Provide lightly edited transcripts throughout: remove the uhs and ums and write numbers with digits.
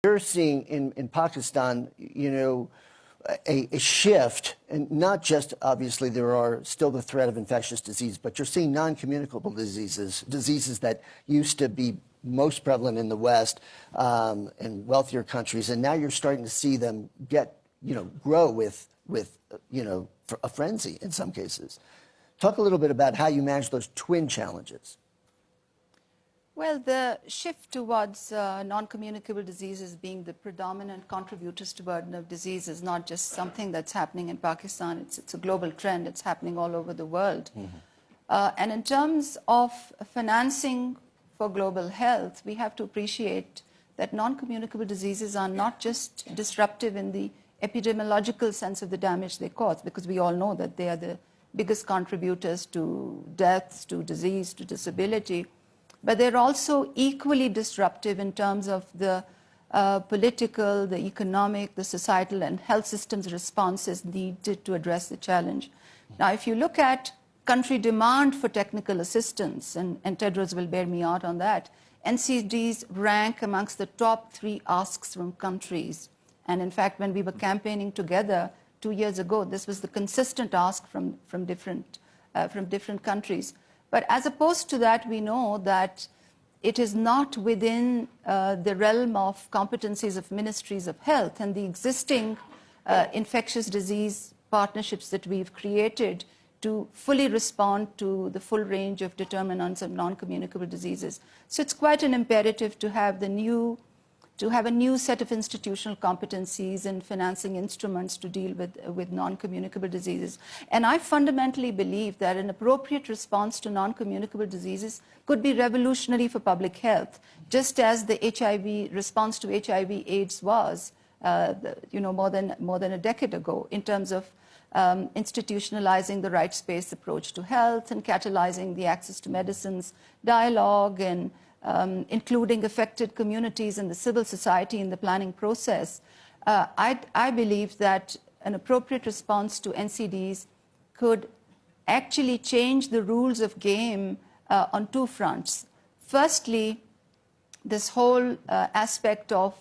You're seeing in Pakistan, a shift, and not just, obviously, there are still the threat of infectious disease, but you're seeing non-communicable diseases that used to be most prevalent in the West and wealthier countries, and now you're starting to see them grow with a frenzy in some cases. Talk a little bit about how you manage those twin challenges. Well, the shift towards non-communicable diseases being the predominant contributors to burden of disease is not just something that's happening in Pakistan. It's a global trend. It's happening all over the world. And in terms of financing for global health, we have to appreciate that non-communicable diseases are not just disruptive in the epidemiological sense of the damage they cause, because we all know that they are the biggest contributors to deaths, to disease, to disability. But they're also equally disruptive in terms of the political, the economic, the societal, and health systems responses needed to address the challenge. Now, if you look at country demand for technical assistance, and Tedros will bear me out on that, NCDs rank amongst the top 3 asks from countries. And in fact, when we were campaigning together 2 years ago, this was the consistent ask from different countries. But as opposed to that, we know that it is not within the realm of competencies of ministries of health, and the existing infectious disease partnerships that we've created to fully respond to the full range of determinants of non-communicable diseases. So it's quite an imperative to have a new set of institutional competencies and financing instruments to deal with non-communicable diseases. And I fundamentally believe that an appropriate response to non-communicable diseases could be revolutionary for public health, just as the HIV response to HIV/AIDS was, more than a decade ago, in terms of institutionalizing the rights-based approach to health and catalyzing the access to medicines dialogue and including affected communities and the civil society in the planning process. I believe that an appropriate response to NCDs could actually change the rules of game on 2 fronts. Firstly, this whole aspect of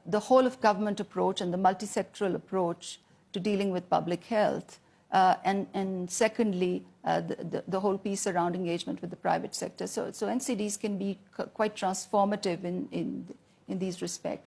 the whole of government approach and the multi-sectoral approach to dealing with public health. And secondly, the whole piece around engagement with the private sector. So NCDs can be quite transformative in these respects.